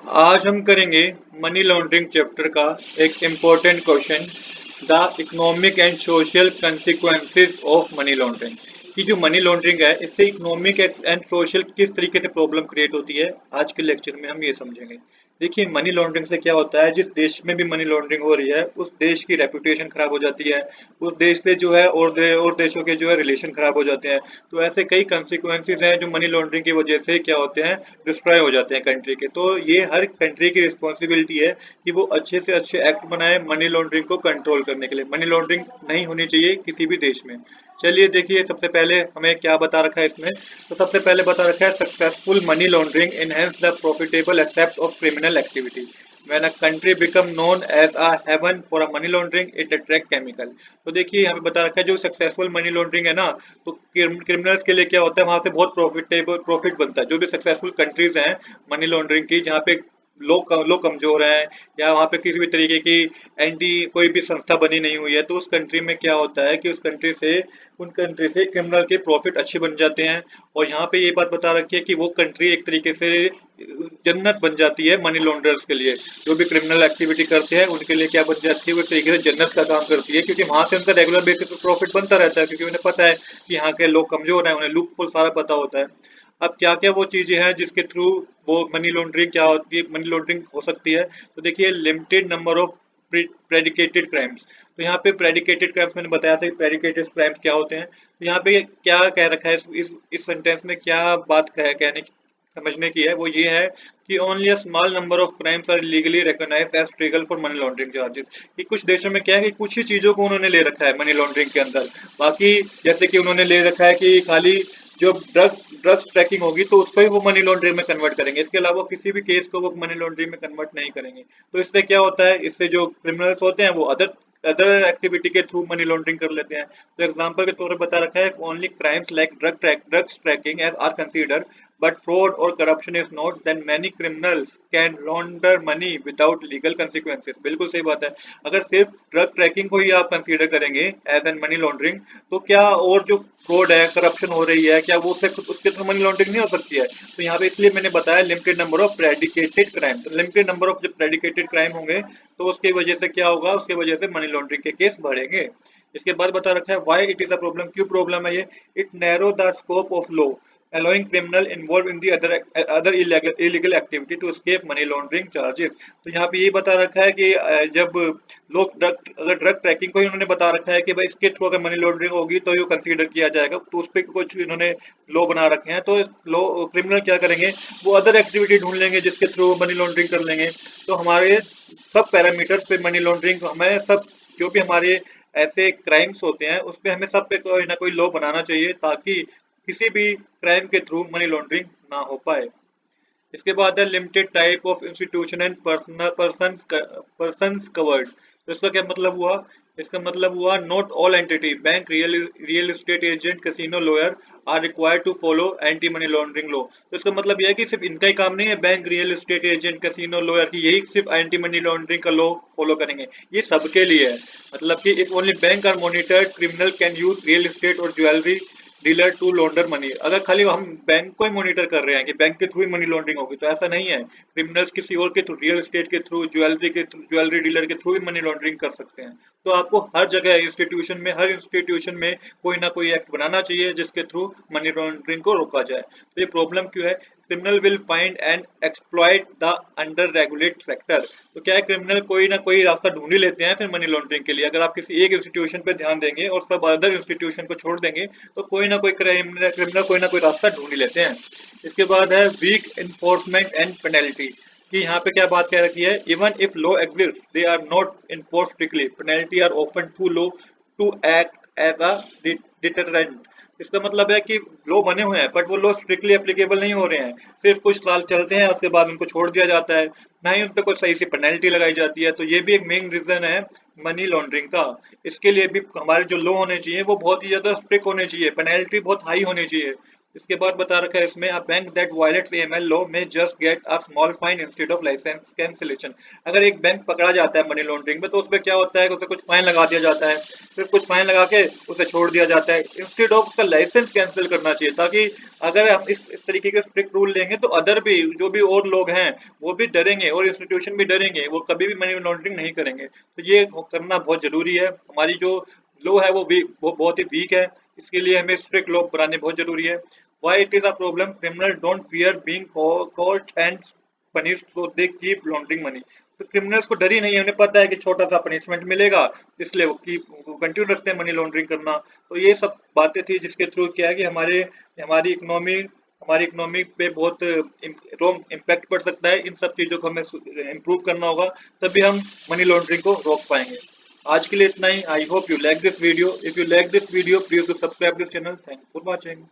आज हम करेंगे मनी लॉन्ड्रिंग चैप्टर का एक important question, the economic and social consequences of money laundering. कि जो मनी लॉन्ड्रिंग है इससे इकोनॉमिक एंड सोशल किस तरीके से प्रॉब्लम क्रिएट होती है, आज के लेक्चर में हम ये समझेंगे। देखिए, मनी लॉन्ड्रिंग से क्या होता है, जिस देश में भी मनी लॉन्ड्रिंग हो रही है उस देश की रेपुटेशन खराब हो जाती है, उस देश से जो है और देशों के जो है रिलेशन खराब हो जाते हैं। तो ऐसे कई कंसिक्वेंसेस हैं जो मनी लॉन्ड्रिंग की वजह से क्या होते हैं, डिस्ट्रॉय हो जाते हैं कंट्री के। तो ये हर कंट्री की रिस्पॉन्सिबिलिटी है कि वो अच्छे से अच्छे एक्ट बनाए मनी लॉन्ड्रिंग को कंट्रोल करने के लिए। मनी लॉन्ड्रिंग नहीं होनी चाहिए किसी भी देश में। चलिए देखिए, सबसे पहले हमें क्या बता रखा है इसमें। तो सबसे पहले बता रखा है, successful money laundering enhance the profitable aspect of criminal activity. When a country become known as a heaven for a money laundering, it attract chemical। तो देखिए, यहाँ पे बता रखा है जो सक्सेसफुल मनी लॉन्ड्रिंग है ना, तो क्रिमिनल्स के लिए क्या होता है, वहां से बहुत प्रॉफिट बनता है। जो भी सक्सेसफुल कंट्रीज हैं मनी लॉन्ड्रिंग की, जहाँ पे लोग कमजोर हैं या वहाँ पे किसी भी तरीके की एंटी कोई भी संस्था बनी नहीं हुई है, तो उस कंट्री में क्या होता है कि उन कंट्री से क्रिमिनल के प्रॉफिट अच्छे बन जाते हैं। और यहाँ पे ये बात बता रखी है कि वो कंट्री एक तरीके से जन्नत बन जाती है मनी लॉन्ड्रर्स के लिए। जो भी क्रिमिनल एक्टिविटी करते हैं उनके लिए क्या बन जाती है, वो एक तरीके से जन्नत का काम करती है, क्योंकि वहां से उनका रेगुलर बेसिस पे प्रॉफिट बनता रहता है, क्योंकि उन्हें पता है कि यहाँ के लोग कमजोर हैं, उन्हें लूप होल सारा पता होता है। अब क्या क्या वो चीजें हैं जिसके थ्रू वो मनी लॉन्ड्रिंग क्या होती है, मनी लॉन्ड्रिंग हो सकती है। तो देखिए, limited number of predicated crimes. तो यहाँ पे प्रेडिकेटेड क्राइम्स मैंने बताया था कि प्रेडिकेटेड क्राइम्स क्या होते हैं। तो यहाँ पे क्या कह रखा है इस सेंटेंस में, क्या बात कहने की समझने की है, वो ये है कि only a small number of crimes are legally recognised as trigger for money laundering charges. कि कुछ देशों में क्या है कि कुछ ही चीजों को उन्होंने ले रखा है मनी लॉन्ड्रिंग के अंदर। बाकी जैसे कि उन्होंने ले रखा है कि खाली जो ड्रग्स ट्रैकिंग होगी तो उसको ही वो मनी लॉन्ड्रिंग में कन्वर्ट करेंगे, इसके अलावा किसी भी केस को वो मनी लॉन्ड्रिंग में कन्वर्ट नहीं करेंगे। तो इससे क्या होता है, इससे जो क्रिमिनल्स होते हैं वो अदर अदर एक्टिविटी के थ्रू मनी लॉन्ड्रिंग कर लेते हैं। तो एग्जांपल के तौर पर बता रखा है, only crimes like drugs trafficking as are considered, but fraud or corruption is not, then many criminals can launder money without legal consequences। बिल्कुल सही बात है। अगर सिर्फ ड्रग ट्रैकिंग को ही आप कंसीडर करेंगे एज एन मनी लॉन्ड्रिंग, तो क्या और जो फ्रॉड है, करप्शन हो रही है, क्या वो उसके थ्रू मनी लॉन्ड्रिंग नहीं हो सकती है? तो यहाँ पे इसलिए मैंने बताया limited number of predicated crime. तो लिमिटेड नंबर ऑफ जब प्रेडिकेटेड क्राइम होंगे तो उसकी वजह से क्या होगा, उसकी वजह से मनी लॉन्ड्रिंग के केस बढ़ेंगे। इसके बाद बता रखा है, why it is a problem, क्यों प्रॉब्लम है ये। It narrow the scope of law allowing criminal involved in the other illegal activity to escape money laundering charges। तो यहाँ पे ये बता रखा है कि जब अगर ड्रग ट्रैकिंग को ही उन्होंने बता रखा है कि भाई इसके थ्रू अगर मनी लॉन्ड्रिंग होगी तो ये कंसीडर किया जाएगा, तो उस पर कुछ इन्होंने लॉ बना रखे हैं। तो लॉ क्रिमिनल क्या करेंगे, वो अदर एक्टिविटी ढूंढ लेंगे जिसके थ्रू मनी लॉन्ड्रिंग कर लेंगे। तो हमारे सब पैरामीटर्स पे मनी लॉन्ड्रिंग, हमें सब जो भी हमारे ऐसे क्राइम्स होते हैं उस पे हमें सब पे कोई ना कोई लॉ बनाना चाहिए, ताकि किसी भी क्राइम के थ्रू मनी लॉन्ड्रिंग ना हो पाए। इसके बाद है limited type of institution and persons covered. तो इसका क्या मतलब हुआ, इसका मतलब हुआ not all entity bank real estate agent casino lawyer are required to follow anti money laundering law. तो इसका मतलब यह है कि सिर्फ इनका ही काम नहीं है, bank real estate agent casino lawyer की यही सिर्फ एंटी मनी लॉन्ड्रिंग का लॉ फॉलो करेंगे, ये सबके लिए है। मतलब कि if only bank are monitored, criminal can use real estate और jewellery dealer to launder money. अगर खाली हम बैंक को ही मॉनिटर कर रहे हैं कि बैंक के थ्रू ही मनी लॉन्ड्रिंग होगी, तो ऐसा नहीं है। क्रिमिनल्स किसी और के थ्रू, रियल एस्टेट के थ्रू, ज्वेलरी डीलर के थ्रू भी मनी लॉन्ड्रिंग कर सकते हैं। तो आपको हर जगह हर इंस्टीट्यूशन में कोई ना कोई एक्ट बनाना चाहिए जिसके थ्रू मनी लॉन्ड्रिंग को रोका जाए। तो ये प्रॉब्लम क्यों है, criminal will find and exploit the under regulate sector. तो क्या है, क्रिमिनल कोई ना कोई रास्ता ढूंढ ही लेते हैं फिर मनी लॉन्ड्रिंग के लिए। अगर आप किसी एक इंस्टीट्यूशन पे ध्यान देंगे और सब अदर इंस्टीट्यूशन को छोड़ देंगे, तो कोई ना कोई क्रिमिनल कोई ना कोई रास्ता ढूंढ ही लेते हैं। इसके बाद है वीक इन्फोर्समेंट एंड पेनल्टी। कि यहाँ पे क्या बात कह रखी है, even if law exist they are not enforce strictly, penalty are often too low to act as a deterrent. इसका मतलब है कि लॉ बने हुए हैं बट वो लॉ स्ट्रिक्टली एप्लीकेबल नहीं हो रहे हैं, सिर्फ कुछ साल चलते हैं उसके बाद उनको छोड़ दिया जाता है, ना ही उन पर कोई सही से पेनल्टी लगाई जाती है। तो ये भी एक मेन रीजन है मनी लॉन्ड्रिंग का। इसके लिए भी हमारे जो लॉ होने चाहिए वो बहुत ही ज्यादा स्ट्रिक्ट होने चाहिए, पेनल्टी बहुत हाई होनी चाहिए। इसके बाद बता रखा है इसमें, a bank that violates AML law में just get a small fine instead of licence cancellation. अगर एक बैंक पकड़ा जाता है मनी लॉन्ड्रिंग में तो उसमें क्या होता है कि उसे कुछ फाइन लगा दिया जाता है, फिर कुछ फाइन लगा के उसे छोड़ दिया जाता है, इंस्टेड ऑफ उसका लाइसेंस कैंसिल करना चाहिए, ताकि अगर हम इस तरीके के स्ट्रिक्ट रूल लेंगे तो अदर भी जो भी और लोग हैं वो भी डरेंगे और इंस्टीट्यूशन भी डरेंगे, वो कभी भी मनी लॉन्ड्रिंग नहीं करेंगे। तो ये करना बहुत जरूरी है। हमारी जो लॉ है वो बहुत ही वीक है, इसके लिए हमें स्ट्रिक्ट लॉ बनाने बहुत जरूरी है। Why it is a problem, criminal don't fear being caught and punished so they keep laundering money. तो क्रिमिनल्स को डर ही नहीं है, उन्हें पता है कि छोटा सा पनिशमेंट मिलेगा, इसलिए वो कंटिन्यू रखते हैं मनी लॉन्ड्रिंग करना। तो ये सब बातें थी जिसके थ्रू क्या है कि हमारी इकोनॉमी पे बहुत रॉन्ग इम्पैक्ट पड़ सकता है। इन सब चीजों को हमें इम्प्रूव करना होगा, तभी हम मनी लॉन्ड्रिंग को रोक पाएंगे। आज के लिए इतना ही। I hope you like this video. If you like this video please to subscribe this channel. Thanks for watching.